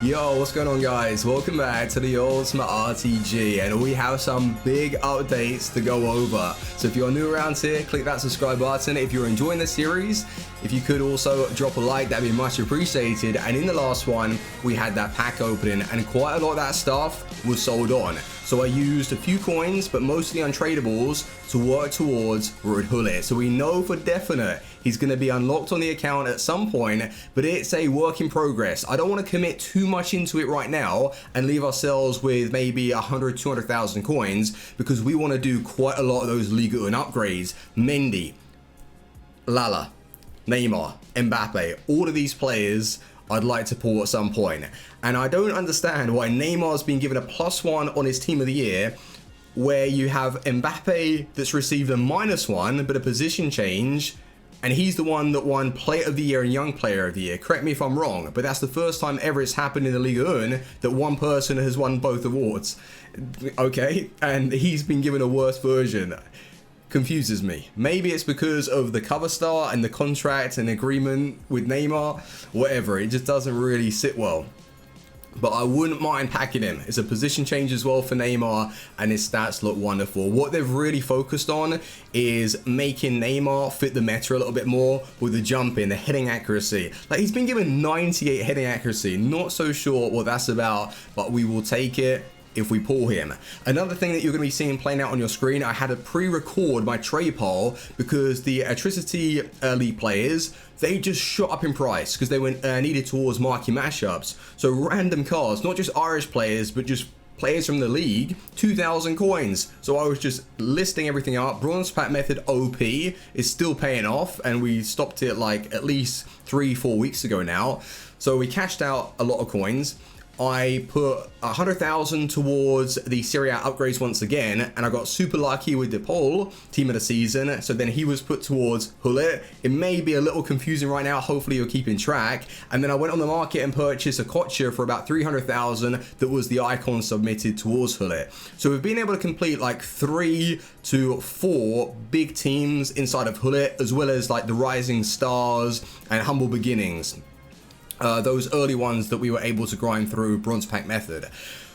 Yo, what's going on, guys? Welcome back to the Ultimate RTG, and we have some big updates to go over. So if you're new around here, click that subscribe button. If you're enjoying the series, if you could also drop a like, that'd be much appreciated. And in the last one, we had that pack opening, and quite a lot of that stuff was sold on. So I used a few coins, but mostly untradables, to work towards Hullet. So we know for definite he's going to be unlocked on the account at some point, but it's a work in progress. I don't want to commit too much into it right now and leave ourselves with maybe 100, 200,000 coins, because we want to do quite a lot of those Liga 1 upgrades. Mendy, Lala, Neymar, Mbappe, all of these players I'd like to pull at some point. And I don't understand why Neymar's been given a +1 on his team of the year, where you have Mbappe that's received a -1 but a position change, and he's the one that won Player of the Year and Young Player of the Year. Correct me if I'm wrong, but that's the first time ever it's happened in the Liga 1 that one person has won both awards. Okay, and he's been given a worse version. Confuses me. Maybe it's because of the cover star and the contract and agreement with Neymar, whatever. It just doesn't really sit well. But I wouldn't mind packing him. It's a position change as well for Neymar, and his stats look wonderful. What they've really focused on is making Neymar fit the meta a little bit more with the jumping, the heading accuracy. Like, he's been given 98 heading accuracy. Not so sure what that's about, but we will take it if we pull him. Another thing that you're going to be seeing playing out on your screen, I had to pre-record my trade poll because the Electricity Elite players, they just shot up in price because they were needed towards marquee matchups. So random cards, not just Irish players, but just players from the league, 2,000 coins. So I was just listing everything up. Bronze pack method OP is still paying off, and we stopped it like at least 3-4 weeks ago now. So we cashed out a lot of coins. I put 100,000 towards the Serie A upgrades once again, and I got super lucky with DePaul, team of the season, so then he was put towards Hullet. It may be a little confusing right now, hopefully you're keeping track. And then I went on the market and purchased a Kocha for about 300,000 that was the icon submitted towards Hullet. So we've been able to complete like 3 to 4 big teams inside of Hullet, as well as like the Rising Stars and Humble Beginnings. Those early ones that we were able to grind through bronze pack method.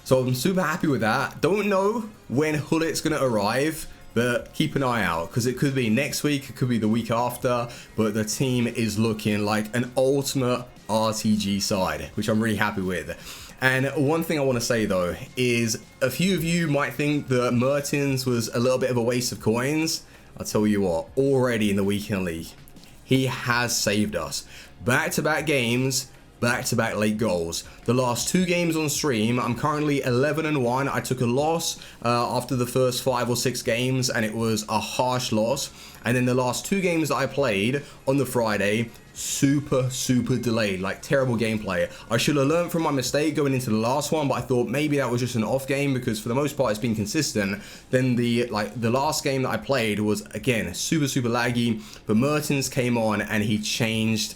So I'm super happy with that. Don't know when Hullet's going to arrive, but keep an eye out, because it could be next week, it could be the week after, but the team is looking like an ultimate RTG side, which I'm really happy with. And one thing I want to say though is a few of you might think that Mertens was a little bit of a waste of coins. I'll tell you what, already in the weekend league, he has saved us. Back-to-back games, back-to-back late goals. The last 2 games on stream, I'm currently 11-1. I took a loss after the first 5 or 6 games, and it was a harsh loss. And then the last 2 games that I played on the Friday, super delayed, like terrible gameplay. I should have learned from my mistake going into the last one, but I thought maybe that was just an off game, because for the most part it's been consistent. Then the last game that I played was again super laggy, but Mertens came on and he changed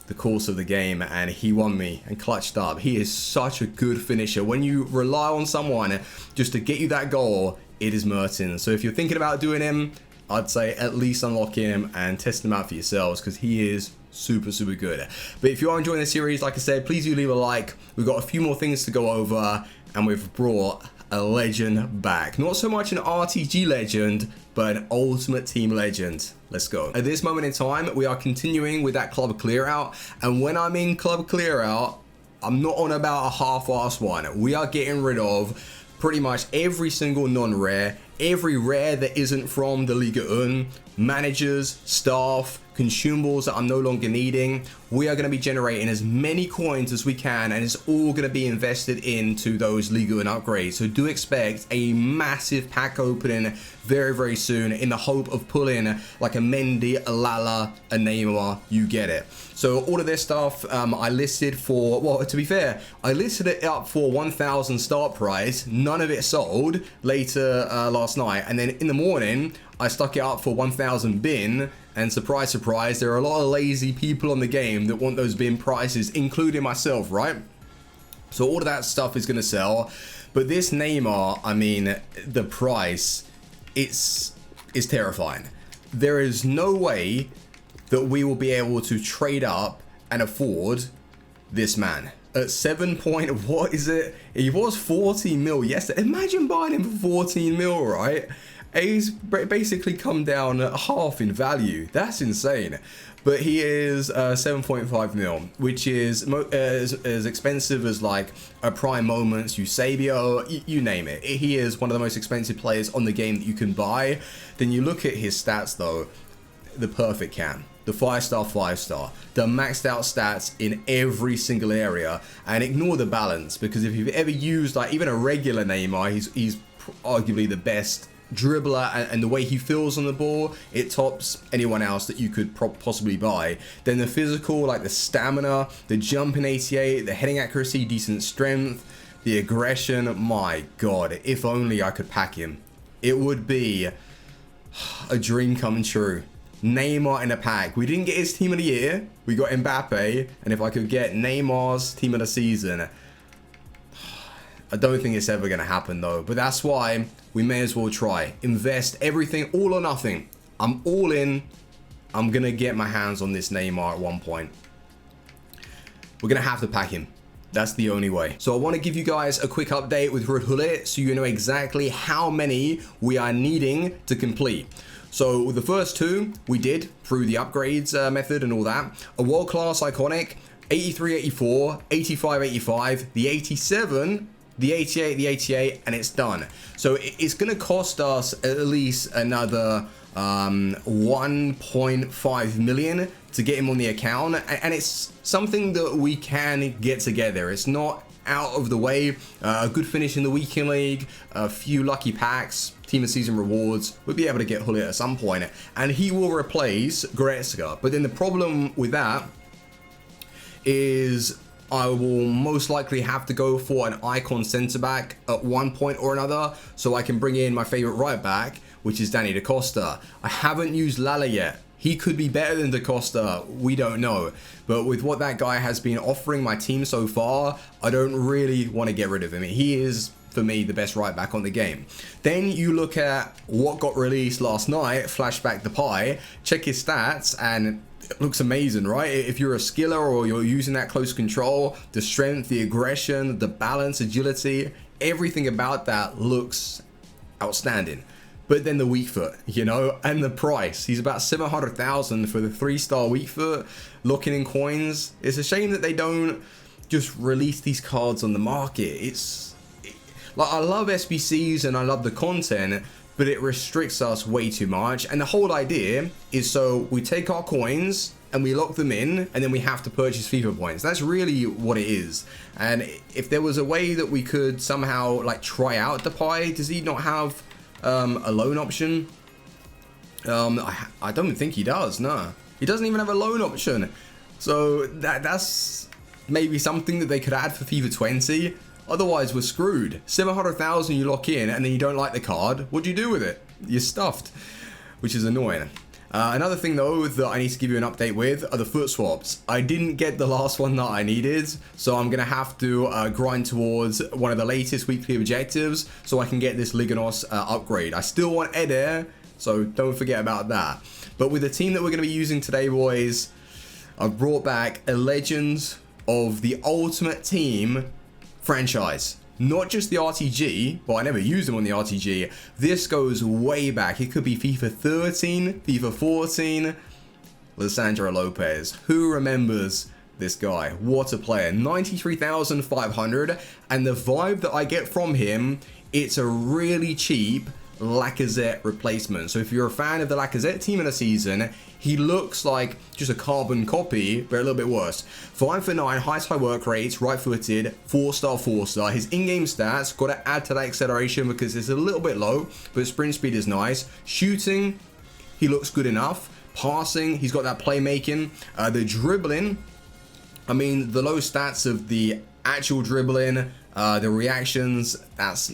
the course of the game, and he won me and clutched up. He is such a good finisher. When you rely on someone just to get you that goal, it is Mertens. So if you're thinking about doing him, I'd say at least unlock him and test him out for yourselves, because he is super good. But if you are enjoying the series, like I said, please do leave a like. We've got a few more things to go over, and we've brought a legend back. Not so much an RTG legend, but an Ultimate Team legend. Let's go. At this moment in time, we are continuing with that club clear out, and when I mean club clear out, I'm not on about a half-assed one. We are getting rid of pretty much every single non-rare, every rare that isn't from the Liga 1, managers, staff, consumables that I'm no longer needing. We are going to be generating as many coins as we can, and it's all going to be invested into those Liga 1 upgrades. So do expect a massive pack opening very soon, in the hope of pulling like a Mendy, a Lala, a Neymar. You get it. So all of this stuff I listed for, well, to be fair, I listed it up for 1,000 start price. None of it sold later last night, and then in the morning I stuck it up for 1,000 bin, and surprise there are a lot of lazy people on the game that want those bin prices, including myself, right? So all of that stuff is going to sell, but this Neymar, I mean, the price, is terrifying. There is no way that we will be able to trade up and afford this man. at 7 point, what is it? He was 14 mil yesterday. Imagine buying him for 14 mil, right? He's basically come down at half in value. That's insane. But he is 7.5 mil, which is as expensive as like a Prime Moments, Eusebio, you name it. He is one of the most expensive players on the game that you can buy. Then you look at his stats though, the perfect cam, the 5-star, 5-star, the maxed out stats in every single area, and ignore the balance, because if you've ever used like even a regular Neymar, he's arguably the best dribbler, and the way he feels on the ball, it tops anyone else that you could possibly buy. Then the physical, like the stamina, the jump in 88, the heading accuracy, decent strength, the aggression, my god, if only I could pack him. It would be a dream coming true. Neymar in a pack. We didn't get his team of the year, we got Mbappe, and if I could get Neymar's team of the season, I don't think it's ever going to happen though, but that's why we may as well try. Invest everything, all or nothing. I'm all in. I'm going to get my hands on this Neymar at one point. We're going to have to pack him. That's the only way. So I want to give you guys a quick update with Red Hullet so you know exactly how many we are needing to complete. So the first two we did through the upgrades method and all that. A world-class iconic, 83, 84, 85, 85, the 87, the 88, the 88, and it's done. So it's going to cost us at least another 1.5 million to get him on the account, and it's something that we can get together. It's not out of the way. A good finish in the weekend league, a few lucky packs, team of season rewards, we'll be able to get Hullet at some point, and he will replace Goretzka. But then the problem with that is I will most likely have to go for an icon centre back at one point or another, so I can bring in my favourite right back, which is Danny Da Costa. I haven't used Lala yet. He could be better than Da Costa, we don't know. But with what that guy has been offering my team so far, I don't really want to get rid of him. He is, for me, the best right back on the game. Then you look at what got released last night, Flashback Depay, check his stats, and it looks amazing, right? If you're a skiller or you're using that close control, the strength, the aggression, the balance, agility, everything about that looks outstanding. But then the weak foot, you know, and the price. He's about 700,000 for the 3-star weak foot, locking in coins. It's a shame that they don't just release these cards on the market. Like, I love SBCs and I love the content, but it restricts us way too much. And the whole idea is so we take our coins and we lock them in, and then we have to purchase FIFA points. That's really what it is. And if there was a way that we could somehow like try out Depay, does he not have a loan option? I don't think he does. No, he doesn't even have a loan option. So that's maybe something that they could add for FIFA 20. Otherwise, we're screwed. 700,000 you lock in, and then you don't like the card. What do you do with it? You're stuffed, which is annoying. Another thing though that I need to give you an update with are the foot swaps. I didn't get the last one that I needed, so I'm gonna have to grind towards one of the latest weekly objectives so I can get this Liganos upgrade. I still want Eder, so don't forget about that. But with the team that we're gonna be using today, boys, I've brought back a Legends of the Ultimate Team franchise. Not just the RTG, but I never used them on the RTG. This goes way back. It could be FIFA 13, FIFA 14. Lissandro Lopez. Who remembers this guy? What a player. 93,500. And the vibe that I get from him, it's a really cheap Lacazette replacement. So if you're a fan of the Lacazette team in a season, he looks like just a carbon copy, but a little bit worse. 5 for 9, high work rates, right-footed, 4-star, 4-star. His in-game stats, got to add to that acceleration because it's a little bit low, but sprint speed is nice. Shooting, he looks good enough. Passing, he's got that playmaking. The dribbling, I mean, the low stats of the actual dribbling, the reactions, that's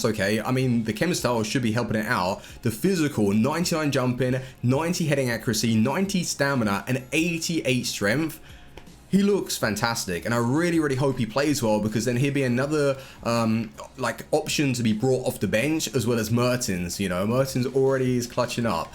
okay. I mean, the chem style should be helping it out. The physical, 99 jumping, 90 heading accuracy, 90 stamina, and 88 strength. He looks fantastic, and I really hope he plays well, because then he'd be another like option to be brought off the bench, as well as Mertens. You know, Mertens already is clutching up.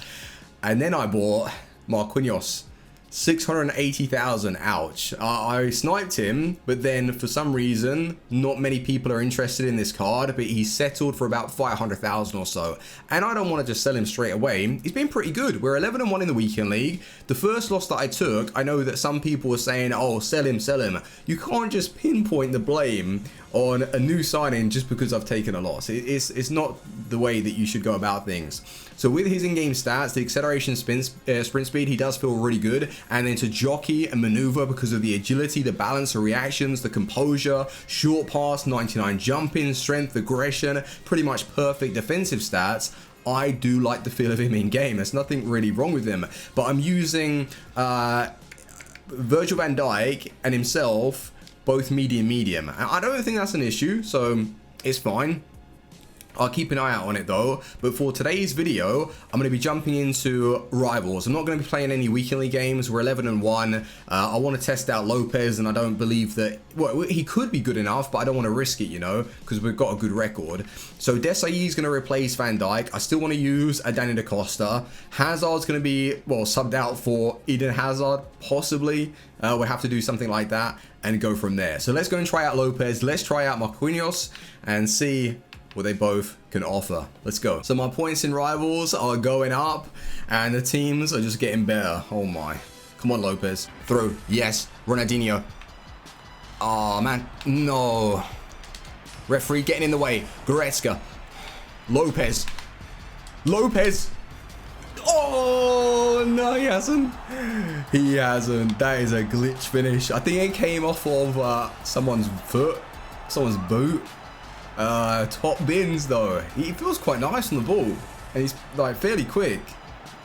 And then I bought Marquinhos. 680,000, ouch. I sniped him, but then for some reason, not many people are interested in this card, but he's settled for about 500,000 or so. And I don't want to just sell him straight away. He's been pretty good. We're 11-1 in the weekend league. The first loss that I took, I know that some people were saying, oh, sell him, sell him. You can't just pinpoint the blame on a new signing just because I've taken a loss. It's not the way that you should go about things. So with his in-game stats, the acceleration sprint speed, he does feel really good. And then to jockey and maneuver because of the agility, the balance, the reactions, the composure, short pass, 99 jumping, strength, aggression, pretty much perfect defensive stats. I do like the feel of him in game. There's nothing really wrong with him. But I'm using Virgil van Dijk and himself, both medium. I don't think that's an issue, so it's fine. I'll keep an eye out on it though. But for today's video, I'm going to be jumping into rivals. I'm not going to be playing any weekend league games. We're 11-1. I want to test out Lopez, and I don't believe that, well, he could be good enough, but I don't want to risk it, you know, because we've got a good record. So Desai is going to replace Van Dijk. I still want to use a Danny Da Costa. Hazard's going to be, well, subbed out for Eden Hazard, possibly. We'll have to do something like that and go from there. So let's go and try out Lopez. Let's try out Marquinhos and see what they both can offer. Let's go. So my points in rivals are going up and the teams are just getting better. Oh my. Come on, Lopez. Through. Yes. Ronaldinho. Oh man. No. Referee getting in the way. Goretzka. Lopez. Lopez. Oh no, he hasn't. He hasn't. That is a glitch finish. I think it came off of someone's foot. Someone's boot. Top bins though. He feels quite nice on the ball, and he's like fairly quick.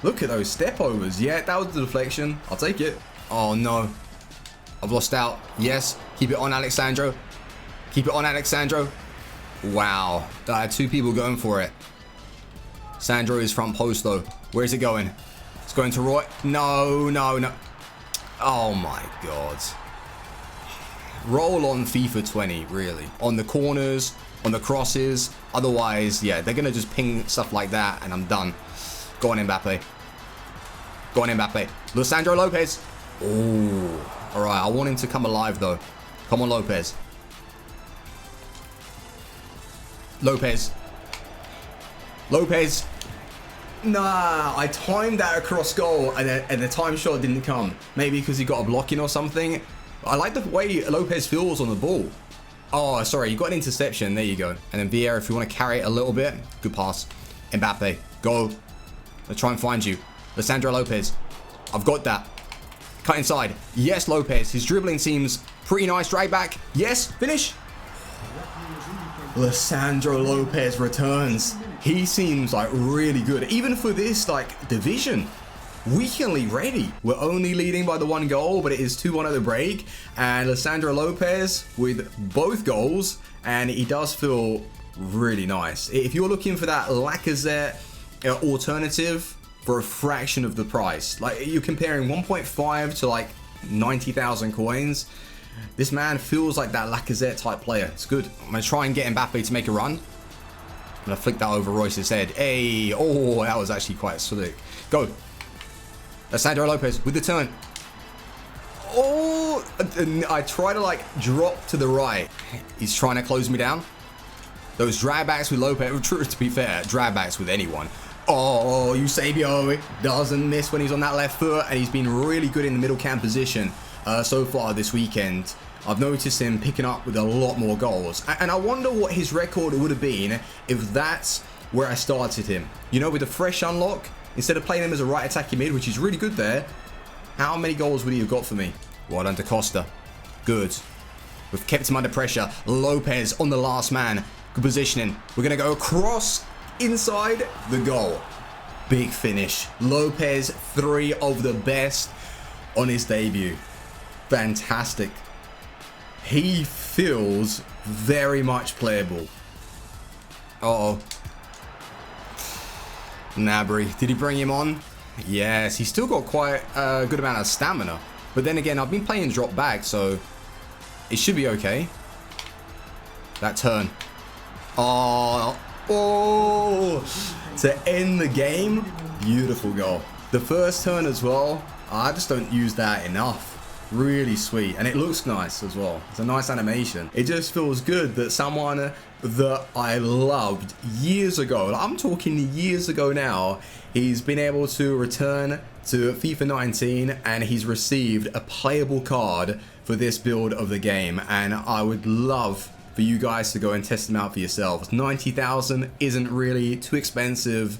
Look at those step overs. Yeah, that was the deflection. I'll take it. Oh no, I've lost out. Yes, keep it on, Alexandro. Keep it on, Alexandro. Wow, I had two people going for it. Sandro is front post though. Where is it going? It's going to Roy. No. Oh my god. Roll on FIFA 20, really. On the corners, on the crosses. Otherwise, yeah, they're going to just ping stuff like that, and I'm done. Go on, Mbappe. Go on, Mbappe. Lisandro Lopez. Oh, all right. I want him to come alive, though. Come on, Lopez. Lopez. Lopez. Nah, I timed that across goal, and the time shot didn't come. Maybe because he got a blocking or something. I like the way Lopez feels on the ball. Oh, sorry, you got an interception. There you go. And then Vieira, if you want to carry it a little bit. Good pass. Mbappe, go. Let's try and find you. Lisandro Lopez. I've got that. Cut inside. Yes, Lopez. His dribbling seems pretty nice. Drag back. Yes, finish. Lisandro Lopez returns. He seems like really good. Even for this, like, division. Weekend league ready. We're only leading by the 1 goal, but it is 2-1 at the break. And Lisandro Lopez with both goals, and he does feel really nice. If you're looking for that Lacazette alternative for a fraction of the price, like you're comparing 1.5 to like 90,000 coins, this man feels like that Lacazette type player. It's good. I'm going to try and get Mbappe to make a run. I'm going to flick that over Royce's head. Hey, oh, that was actually quite slick. Go. Sandro Lopez with the turn. Oh, I try to like drop to the right. He's trying to close me down. Those drag backs with Lopez, to be fair, drag backs with anyone. Oh, Eusebio doesn't miss when he's on that left foot, and he's been really good in the middle camp position so far this weekend. I've noticed him picking up with a lot more goals, and I wonder what his record would have been if that's where I started him. You know, with a fresh unlock. Instead of playing him as a right attacking mid, which is really good there, how many goals would he have got for me? Well done to Costa. Good. We've kept him under pressure. Lopez on the last man. Good positioning. We're going to go across inside the goal. Big finish. Lopez, 3 of the best on his debut. Fantastic. He feels very much playable. Uh-oh. Gnabry. Did he bring him on? Yes, he's still got quite a good amount of stamina. But then again, I've been playing drop back, so it should be okay. That turn. Oh, to end the game. Beautiful goal. The first turn as well. I just don't use that enough. Really sweet, and it looks nice as well. It's a nice animation. It just feels good that someone that I loved years ago, I'm talking years ago now, he's been able to return to FIFA 19 and he's received a playable card for this build of the game, and I would love for you guys to go and test him out for yourselves. 90,000 isn't really too expensive.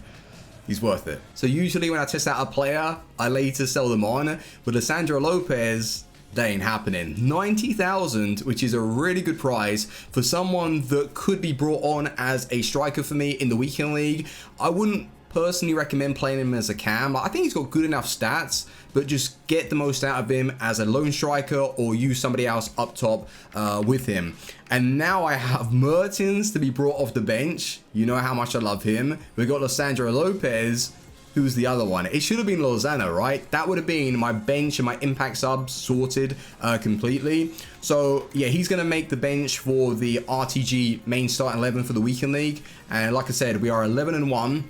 He's worth it. So usually when I test out a player, I later sell them on. With Lisandro Lopez, that ain't happening. 90,000, which is a really good price for someone that could be brought on as a striker for me in the weekend league. I wouldn't personally recommend playing him as a cam. I think he's got good enough stats, but just get the most out of him as a lone striker or use somebody else up top with him. And now I have Mertens to be brought off the bench. You know how much I love him. We've got Lisandro Lopez. Who's the other one? It should have been Lozano, right? That would have been my bench and my impact subs sorted completely. So yeah, he's going to make the bench for the RTG main starting 11 for the weekend league. And like I said, we are 11-1.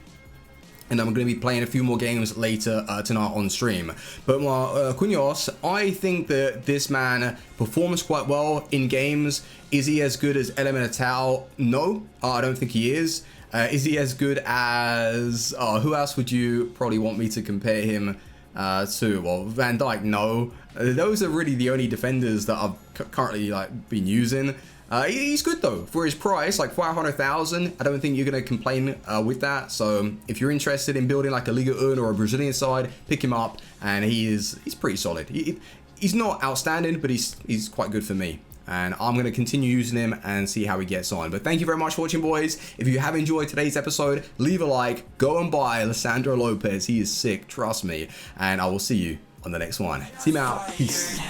And I'm going to be playing a few more games later tonight on stream. But Cunhos, I think that this man performs quite well in games. Is he as good as Elemental? No, I don't think he is. Is he as good as... who else would you probably want me to compare him to? Well, Van Dijk, no. Those are really the only defenders that I've currently been using. He's good though for his price, like 500,000. I don't think you're gonna complain with that. So if you're interested in building like a Liga 1 or a Brazilian side, pick him up, and he's pretty solid. He's not outstanding, but he's quite good for me. And I'm going to continue using him and see how he gets on. But thank you very much for watching, boys. If you have enjoyed today's episode, leave a like. Go and buy Lisandro Lopez. He is sick, trust me. And I will see you on the next one. Team out. Peace.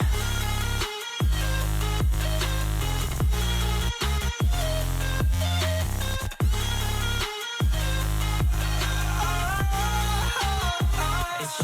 It's